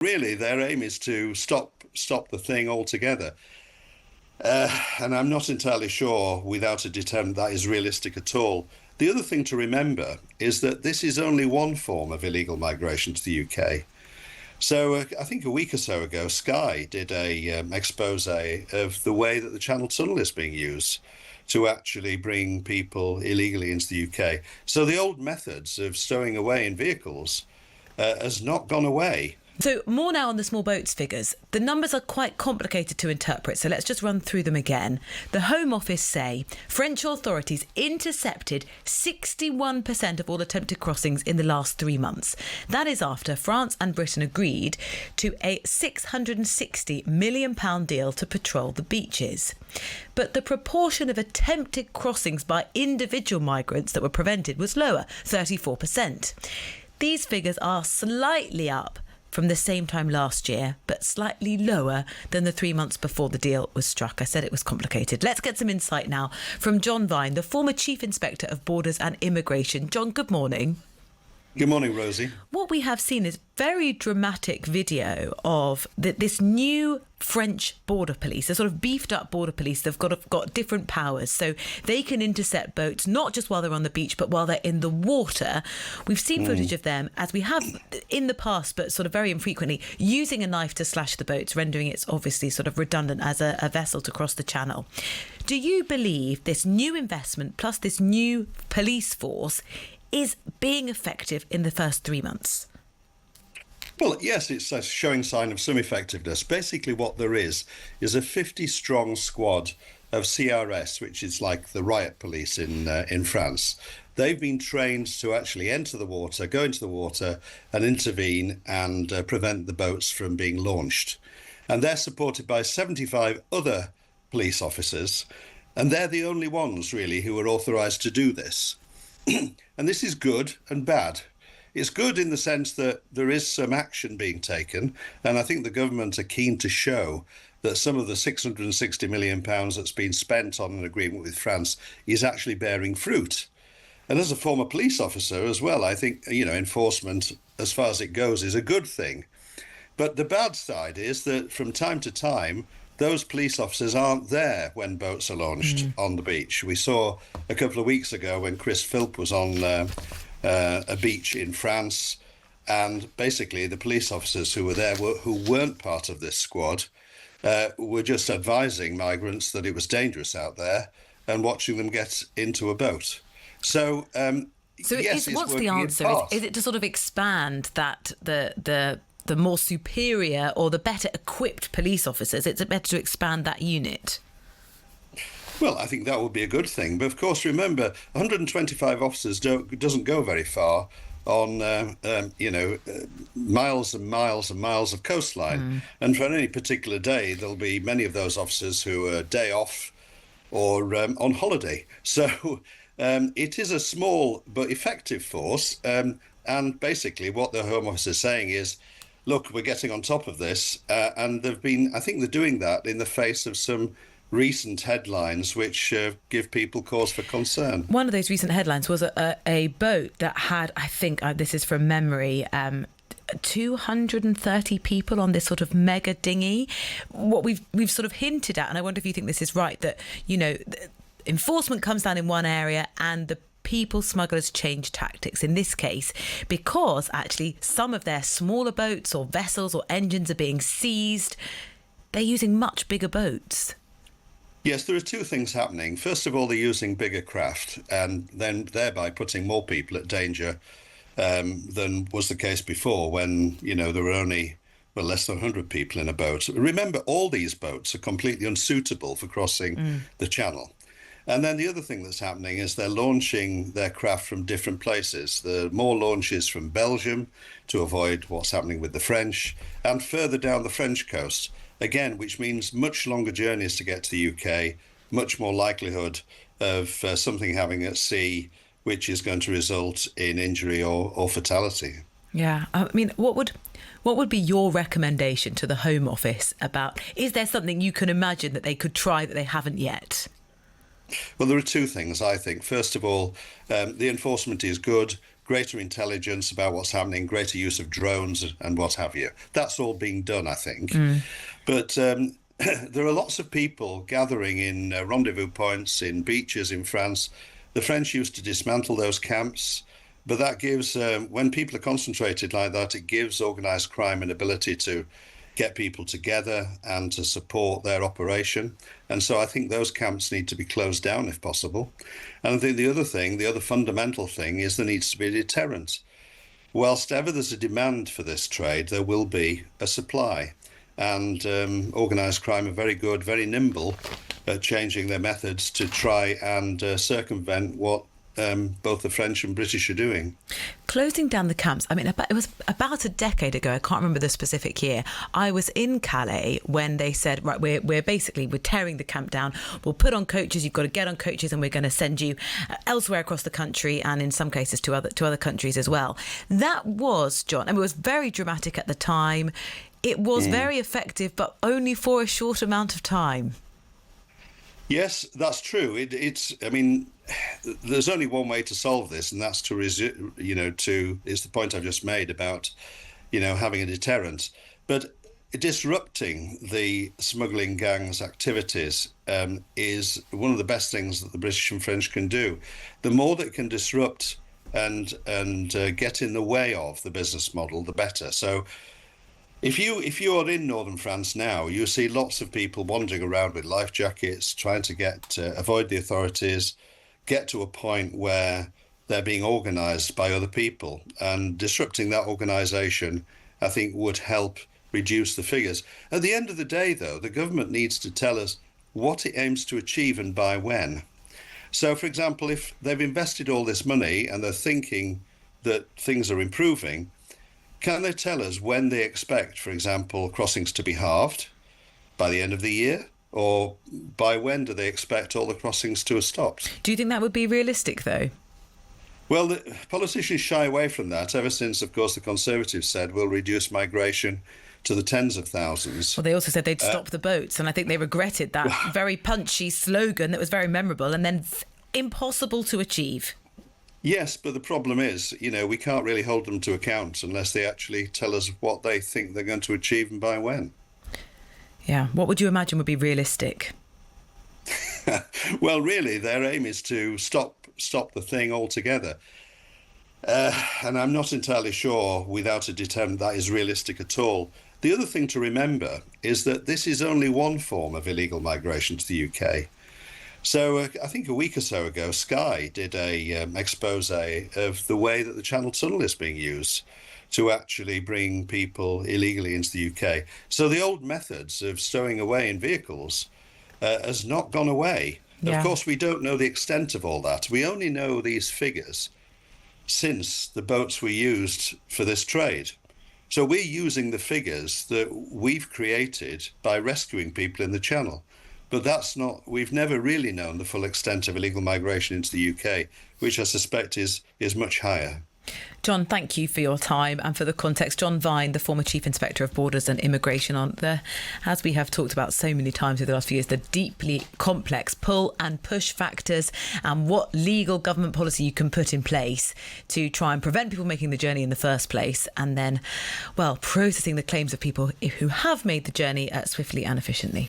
Really, their aim is to stop the thing altogether. And I'm not entirely sure without a deterrent that is realistic at all. The other thing to remember is that this is only one form of illegal migration to the UK. So I think a week or so ago, Sky did a expose of the way that the Channel Tunnel is being used to actually bring people illegally into the UK. So the old methods of stowing away in vehicles has not gone away. So more now on the small boats figures. The numbers are quite complicated to interpret, so let's just run through them again. The Home Office say French authorities intercepted 61% of all attempted crossings in the last 3 months. That is after France and Britain agreed to a £660 million deal to patrol the beaches. But the proportion of attempted crossings by individual migrants that were prevented was lower, 34%. These figures are slightly up from the same time last year, but slightly lower than the 3 months before the deal was struck. I said it was complicated. Let's get some insight now from John Vine, the former Chief Inspector of Borders and Immigration. John, good morning. Good morning, Rosie. What we have seen is very dramatic video of this new French border police, a sort of beefed up border police. They've got different powers, so they can intercept boats not just while they're on the beach, but while they're in the water. We've seen footage of them, as we have in the past, but sort of very infrequently, using a knife to slash the boats, rendering it obviously sort of redundant as a vessel to cross the channel. Do you believe this new investment plus this new police force is being effective in the first 3 months? Well, yes, it's showing sign of some effectiveness. Basically, what there is a 50-strong squad of CRS, which is like the riot police in France. They've been trained to actually enter the water, go into the water and intervene and prevent the boats from being launched. And they're supported by 75 other police officers, and they're the only ones, really, who are authorised to do this. And this is good and bad. It's good in the sense that there is some action being taken, and I think the government are keen to show that some of the £660 million that's been spent on an agreement with France is actually bearing fruit. And as a former police officer as well, I think, enforcement, as far as it goes, is a good thing. But the bad side is that from time to time, those police officers aren't there when boats are launched on the beach. We saw a couple of weeks ago when Chris Philp was on a beach in France, and basically the police officers who were there who weren't part of this squad were just advising migrants that it was dangerous out there and watching them get into a boat. So yes, what's the answer? Is it to sort of expand that the more superior or the better equipped police officers, it's better to expand that unit? Well, I think that would be a good thing. But of course, remember, 125 officers doesn't go very far on, miles and miles and miles of coastline. And for any particular day, there'll be many of those officers who are day off or on holiday. So it is a small but effective force. And basically what the Home Office is saying is, look, we're getting on top of this. And I think they're doing that in the face of some recent headlines which give people cause for concern. One of those recent headlines was a boat that had, I think, this is from memory, 230 people on this sort of mega dinghy. What we've sort of hinted at, and I wonder if you think this is right, that, enforcement comes down in one area and the people smugglers change tactics in this case, because actually some of their smaller boats or vessels or engines are being seized. They're using much bigger boats. Yes, there are two things happening. First of all, they're using bigger craft and then thereby putting more people at danger than was the case before when, there were only less than 100 people in a boat. Remember, all these boats are completely unsuitable for crossing the channel. And then the other thing that's happening is they're launching their craft from different places. There are more launches from Belgium to avoid what's happening with the French, and further down the French coast, again, which means much longer journeys to get to the UK, much more likelihood of something happening at sea, which is going to result in injury or fatality. Yeah, I mean, what would be your recommendation to the Home Office about, is there something you can imagine that they could try that they haven't yet? Well, there are two things, I think. First of all, the enforcement is good. greater intelligence about what's happening, greater use of drones and what have you. That's all being done, I think. But there are lots of people gathering in rendezvous points, in beaches in France. The French used to dismantle those camps, but that gives, when people are concentrated like that, it gives organised crime an ability to get people together and to support their operation. And so I think those camps need to be closed down if possible. And I think the other fundamental thing is there needs to be a deterrent. Whilst ever there's a demand for this trade, there will be a supply. And organised crime are very good, very nimble at changing their methods to try and circumvent what both the French and British are doing. Closing down the camps, I mean, it was about a decade ago, I can't remember the specific year, I was in Calais when they said, right, we're tearing the camp down, we'll put on coaches, you've got to get on coaches and we're going to send you elsewhere across the country and in some cases to other countries as well. That was, John, I mean, it was very dramatic at the time. It was very effective, but only for a short amount of time. Yes, that's true. I mean, there's only one way to solve this, and that's is the point I've just made about, having a deterrent. But disrupting the smuggling gang's activities is one of the best things that the British and French can do. The more that can disrupt and get in the way of the business model, the better. So if you are in northern France now, you see lots of people wandering around with life jackets, trying to avoid the authorities, get to a point where they're being organised by other people, and disrupting that organisation, I think, would help reduce the figures. At the end of the day, though, the government needs to tell us what it aims to achieve and by when. So, for example, if they've invested all this money and they're thinking that things are improving, can they tell us when they expect, for example, crossings to be halved by the end of the year? Or by when do they expect all the crossings to have stopped? Do you think that would be realistic, though? Well, the politicians shy away from that ever since, of course, the Conservatives said we'll reduce migration to the tens of thousands. Well, they also said they'd stop the boats, and I think they regretted that very punchy slogan that was very memorable and then impossible to achieve. Yes, but the problem is, we can't really hold them to account unless they actually tell us what they think they're going to achieve and by when. Yeah. What would you imagine would be realistic? Well, really, their aim is to stop the thing altogether. And I'm not entirely sure without a deterrent that is realistic at all. The other thing to remember is that this is only one form of illegal migration to the UK. So I think a week or so ago, Sky did a expose of the way that the Channel Tunnel is being used to actually bring people illegally into the UK. So the old methods of stowing away in vehicles has not gone away. Yeah. Of course, we don't know the extent of all that. We only know these figures since the boats were used for this trade. So we're using the figures that we've created by rescuing people in the Channel. But we've never really known the full extent of illegal migration into the UK, which I suspect is much higher. John, thank you for your time and for the context. John Vine, the former Chief Inspector of Borders and Immigration, on there, as we have talked about so many times over the last few years, the deeply complex pull and push factors and what legal government policy you can put in place to try and prevent people making the journey in the first place, and then, processing the claims of people who have made the journey swiftly and efficiently.